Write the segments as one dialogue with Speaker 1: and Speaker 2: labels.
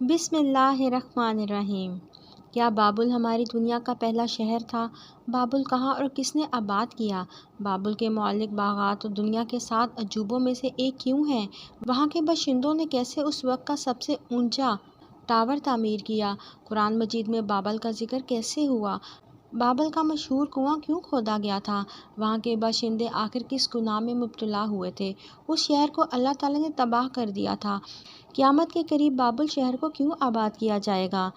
Speaker 1: بسم اللہ الرحمن الرحیم۔ کیا بابل ہماری دنیا کا پہلا شہر تھا؟ بابل کہاں اور کس نے آباد کیا؟ بابل کے معلق باغات دنیا کے 7 عجوبوں میں سے ایک کیوں ہیں؟ وہاں کے باشندوں نے کیسے اس وقت کا سب سے اونچا ٹاور تعمیر کیا؟ قرآن مجید میں بابل کا ذکر کیسے ہوا؟ بابل کا مشہور کنواں کیوں کھودا گیا تھا؟ وہاں کے باشندے آخر کس گناہ میں مبتلا ہوئے تھے؟ اس شہر کو اللہ تعالیٰ نے تباہ کر دیا تھا۔ قیامت کے قریب بابل شہر کو کیوں آباد کیا جائے گا؟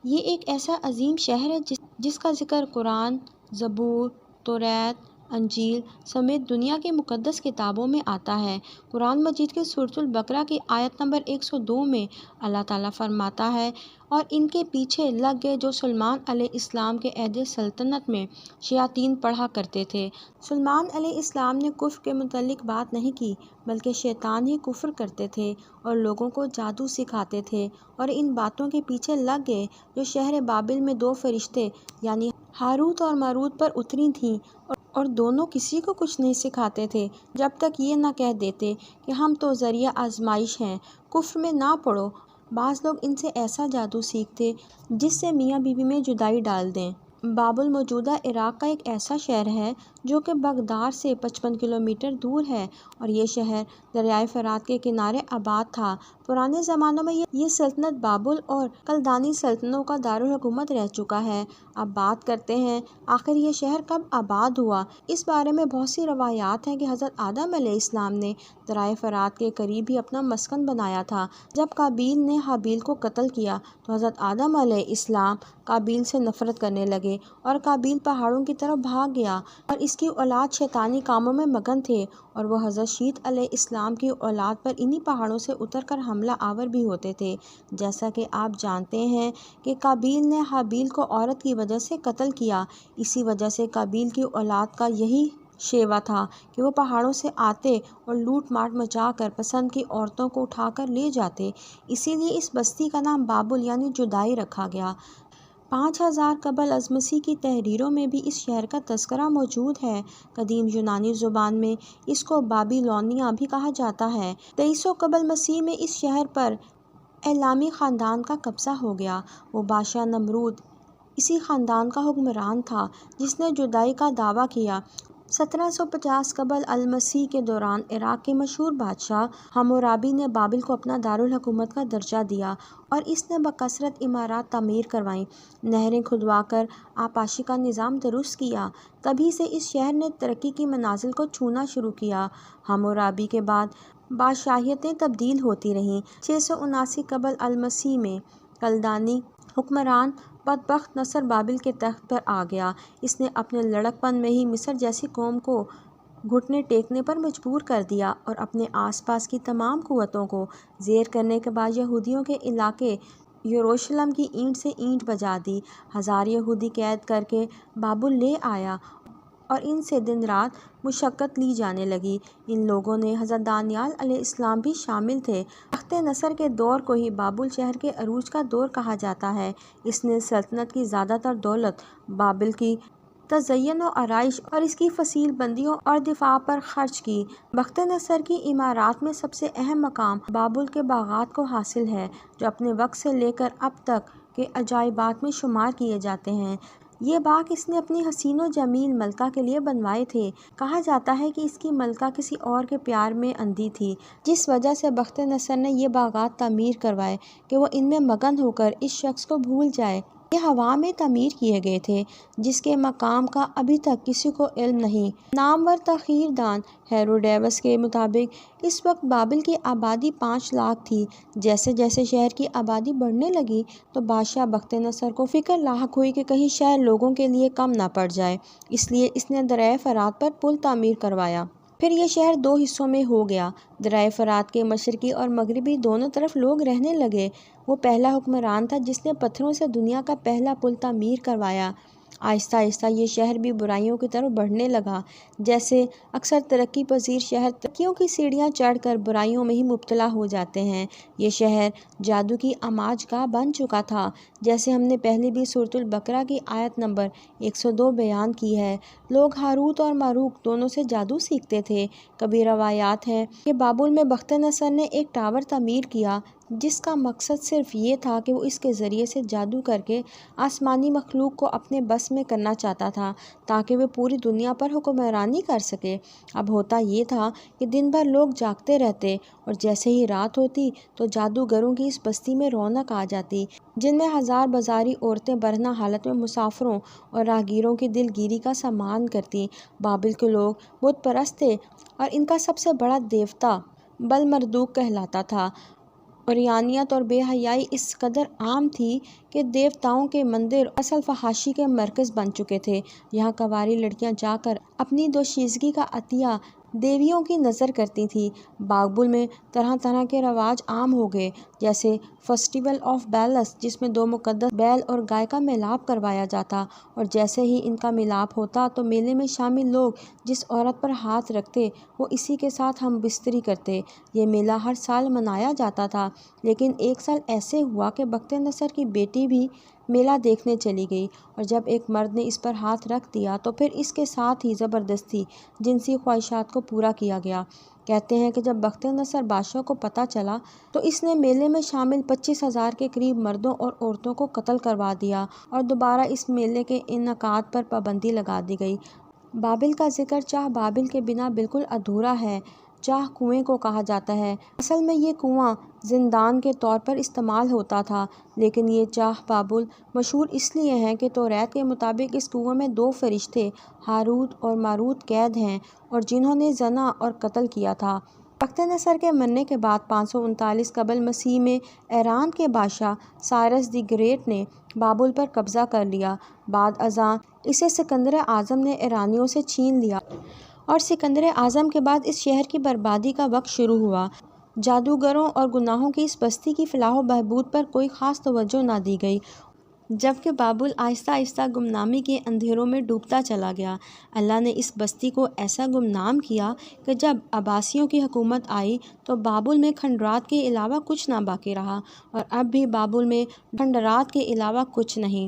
Speaker 1: یہ ایک ایسا عظیم شہر ہے جس کا ذکر قرآن، زبور، توریت، انجیل سمیت دنیا کی مقدس کتابوں میں آتا ہے۔ قرآن مجید کی سورۃ البقرہ کی آیت نمبر 102 میں اللہ تعالیٰ فرماتا ہے، اور ان کے پیچھے لگ گئے جو سلیمان علیہ السلام کے عہد سلطنت میں شیاطین پڑھا کرتے تھے۔ سلیمان علیہ السلام نے کفر کے متعلق بات نہیں کی، بلکہ شیطان ہی کفر کرتے تھے اور لوگوں کو جادو سکھاتے تھے، اور ان باتوں کے پیچھے لگ گئے جو شہر بابل میں 2 فرشتے یعنی ہاروت اور ماروت پر اتری تھیں، اور دونوں کسی کو کچھ نہیں سکھاتے تھے جب تک یہ نہ کہہ دیتے کہ ہم تو ذریعہ آزمائش ہیں، کفر میں نہ پڑو۔ بعض لوگ ان سے ایسا جادو سیکھتے جس سے میاں بیوی میں جدائی ڈال دیں۔ بابل موجودہ عراق کا ایک ایسا شہر ہے جو کہ بغداد سے 55 کلومیٹر دور ہے، اور یہ شہر دریائے فرات کے کنارے آباد تھا۔ پرانے زمانوں میں یہ سلطنت بابل اور کلدانی سلطنتوں کا دارالحکومت رہ چکا ہے۔ اب بات کرتے ہیں آخر یہ شہر کب آباد ہوا۔ اس بارے میں بہت سی روایات ہیں کہ حضرت آدم علیہ السلام نے دریائے فرات کے قریب ہی اپنا مسکن بنایا تھا۔ جب قابیل نے حابیل کو قتل کیا تو حضرت آدم علیہ السلام قابیل سے نفرت کرنے لگے، اور قابیل پہاڑوں کی طرف بھاگ گیا، اور اس کی اولاد شیطانی کاموں میں مگن تھے، اور وہ حضرت شیت علیہ السلام کی اولاد پر انہی پہاڑوں سے اتر کر حملہ آور بھی ہوتے تھے۔ جیسا کہ آپ جانتے ہیں کہ قابیل نے حابیل کو عورت کی وجہ سے قتل کیا، اسی وجہ سے قابیل کی اولاد کا یہی شیوا تھا کہ وہ پہاڑوں سے آتے اور لوٹ مار مچا کر پسند کی عورتوں کو اٹھا کر لے جاتے۔ اسی لیے اس بستی کا نام بابل یعنی جدائی رکھا گیا۔ 5000 قبل از مسیح کی تحریروں میں بھی اس شہر کا تذکرہ موجود ہے۔ قدیم یونانی زبان میں اس کو بابیلونیا بھی کہا جاتا ہے۔ 2300 قبل مسیح میں اس شہر پر ایلامی خاندان کا قبضہ ہو گیا۔ وہ بادشاہ نمرود اسی خاندان کا حکمران تھا جس نے جدائی کا دعویٰ کیا۔ 1750 قبل المسیح کے دوران عراق کے مشہور بادشاہ حمورابی نے بابل کو اپنا دارالحکومت کا درجہ دیا، اور اس نے بکثرت عمارات تعمیر کروائیں، نہریں کھدوا کر آبپاشی کا نظام درست کیا۔ تبھی سے اس شہر نے ترقی کی منازل کو چھونا شروع کیا۔ حمورابی کے بعد بادشاہیتیں تبدیل ہوتی رہیں۔ 679 قبل المسیح میں کلدانی حکمران بدبخت نصر بابل کے تخت پر آ گیا۔ اس نے اپنے لڑک پن میں ہی مصر جیسی قوم کو گھٹنے ٹیکنے پر مجبور کر دیا، اور اپنے آس پاس کی تمام قوتوں کو زیر کرنے کے بعد یہودیوں کے علاقے یروشلم کی اینٹ سے اینٹ بجا دی۔ 1000 یہودی قید کر کے بابل لے آیا، اور ان سے دن رات مشقت لی جانے لگی۔ ان لوگوں نے حضرت دانیال علیہ السلام بھی شامل تھے۔ تخت نصر کے دور کو ہی بابل شہر کے عروج کا دور کہا جاتا ہے۔ اس نے سلطنت کی زیادہ تر دولت بابل کی تزئین و آرائش اور اس کی فصیل بندیوں اور دفاع پر خرچ کی۔ بخت نصر کی عمارات میں سب سے اہم مقام بابل کے باغات کو حاصل ہے، جو اپنے وقت سے لے کر اب تک کے عجائبات میں شمار کیے جاتے ہیں۔ یہ باغ اس نے اپنی حسین و جمیل ملکہ کے لیے بنوائے تھے۔ کہا جاتا ہے کہ اس کی ملکہ کسی اور کے پیار میں اندھی تھی، جس وجہ سے بخت نصر نے یہ باغات تعمیر کروائے کہ وہ ان میں مگن ہو کر اس شخص کو بھول جائے۔ یہ ہوا میں تعمیر کیے گئے تھے، جس کے مقام کا ابھی تک کسی کو علم نہیں۔ نامور تاریخ دان ہیروڈیٹس کے مطابق اس وقت بابل کی آبادی 5 لاکھ تھی۔ جیسے جیسے شہر کی آبادی بڑھنے لگی تو بادشاہ بخت نصر کو فکر لاحق ہوئی کہ کہیں شہر لوگوں کے لیے کم نہ پڑ جائے، اس لیے اس نے دریائے فرات پر پل تعمیر کروایا۔ پھر یہ شہر 2 حصوں میں ہو گیا۔ دریائے فرات کے مشرقی اور مغربی دونوں طرف لوگ رہنے لگے۔ وہ پہلا حکمران تھا جس نے پتھروں سے دنیا کا پہلا پل تعمیر کروایا۔ آہستہ آہستہ یہ شہر بھی برائیوں کی طرف بڑھنے لگا۔ جیسے اکثر ترقی پذیر شہر ترقیوں کی سیڑھیاں چڑھ کر برائیوں میں ہی مبتلا ہو جاتے ہیں۔ یہ شہر جادو کی آماج گاہ بن چکا تھا، جیسے ہم نے پہلے بھی سورۃ البقرہ کی آیت نمبر 102 بیان کی ہے۔ لوگ ہاروت اور ماروت دونوں سے جادو سیکھتے تھے۔ کبھی روایات ہیں کہ بابل میں بخت نصر نے ایک ٹاور تعمیر کیا جس کا مقصد صرف یہ تھا کہ وہ اس کے ذریعے سے جادو کر کے آسمانی مخلوق کو اپنے بس میں کرنا چاہتا تھا تاکہ وہ پوری دنیا پر حکمرانی کر سکے۔ اب ہوتا یہ تھا کہ دن بھر لوگ جاگتے رہتے اور جیسے ہی رات ہوتی تو جادوگروں کی اس بستی میں رونق آ جاتی، جن میں ہزار بازاری عورتیں برہنہ حالت میں مسافروں اور راہگیروں کی دل گیری کا سامان کرتیں۔ بابل کے لوگ بت پرست تھے اور ان کا سب سے بڑا دیوتا بل مردوک کہلاتا تھا۔ عریانیت اور بے حیائی اس قدر عام تھی کہ دیوتاؤں کے مندر اصل فحاشی کے مرکز بن چکے تھے۔ یہاں کنواری لڑکیاں جا کر اپنی دوشیزگی کا عطیہ دیویوں کی نذر کرتی تھیں۔ بابل میں طرح طرح کے رواج عام ہو گئے، جیسے فیسٹیول آف بیلس، جس میں دو مقدس بیل اور گائے کا میلاب کروایا جاتا، اور جیسے ہی ان کا میلاب ہوتا تو میلے میں شامل لوگ جس عورت پر ہاتھ رکھتے وہ اسی کے ساتھ ہم بستری کرتے۔ یہ میلہ ہر سال منایا جاتا تھا، لیکن ایک سال ایسے ہوا کہ بخت نصر کی بیٹی بھی میلہ دیکھنے چلی گئی، اور جب ایک مرد نے اس پر ہاتھ رکھ دیا تو پھر اس کے ساتھ ہی زبردستی جنسی خواہشات کو پورا کیا گیا۔ کہتے ہیں کہ جب بخت نصر بادشاہ کو پتہ چلا تو اس نے میلے میں شامل 25,000 کے قریب مردوں اور عورتوں کو قتل کروا دیا، اور دوبارہ اس میلے کے انعقاد پر پابندی لگا دی گئی۔ بابل کا ذکر چاہ بابل کے بنا بالکل ادھورا ہے۔ چاہ کنویں کو کہا جاتا ہے، اصل میں یہ کنواں زندان کے طور پر استعمال ہوتا تھا، لیکن یہ چاہ بابل مشہور اس لیے ہے کہ توریت کے مطابق اس کنویں میں 2 فرشتے ہاروت اور ماروت قید ہیں اور جنہوں نے زنا اور قتل کیا تھا۔ بخت نصر کے مرنے کے بعد 539 قبل مسیح میں ایران کے بادشاہ سائرس دی گریٹ نے بابل پر قبضہ کر لیا۔ بعد ازاں اسے سکندر اعظم نے ایرانیوں سے چھین لیا، اور سکندر اعظم کے بعد اس شہر کی بربادی کا وقت شروع ہوا۔ جادوگروں اور گناہوں کی اس بستی کی فلاح و بہبود پر کوئی خاص توجہ نہ دی گئی، جبکہ بابل آہستہ آہستہ گمنامی کے اندھیروں میں ڈوبتا چلا گیا۔ اللہ نے اس بستی کو ایسا گمنام کیا کہ جب عباسیوں کی حکومت آئی تو بابل میں کھنڈرات کے علاوہ کچھ نہ باقی رہا، اور اب بھی بابل میں کھنڈرات کے علاوہ کچھ نہیں۔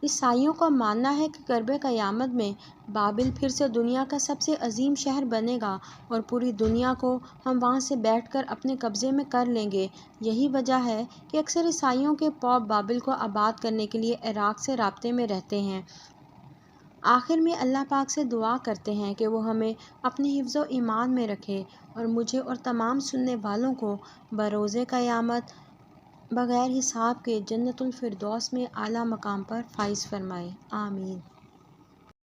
Speaker 1: عیسائیوں کا ماننا ہے کہ قرب قیامت میں بابل پھر سے دنیا کا سب سے عظیم شہر بنے گا اور پوری دنیا کو ہم وہاں سے بیٹھ کر اپنے قبضے میں کر لیں گے۔ یہی وجہ ہے کہ اکثر عیسائیوں کے پوپ بابل کو آباد کرنے کے لیے عراق سے رابطے میں رہتے ہیں۔ آخر میں اللہ پاک سے دعا کرتے ہیں کہ وہ ہمیں اپنے حفظ و ایمان میں رکھے اور مجھے اور تمام سننے والوں کو بروز قیامت بغیر حساب کے جنت الفردوس میں اعلیٰ مقام پر فائز فرمائے۔ آمین۔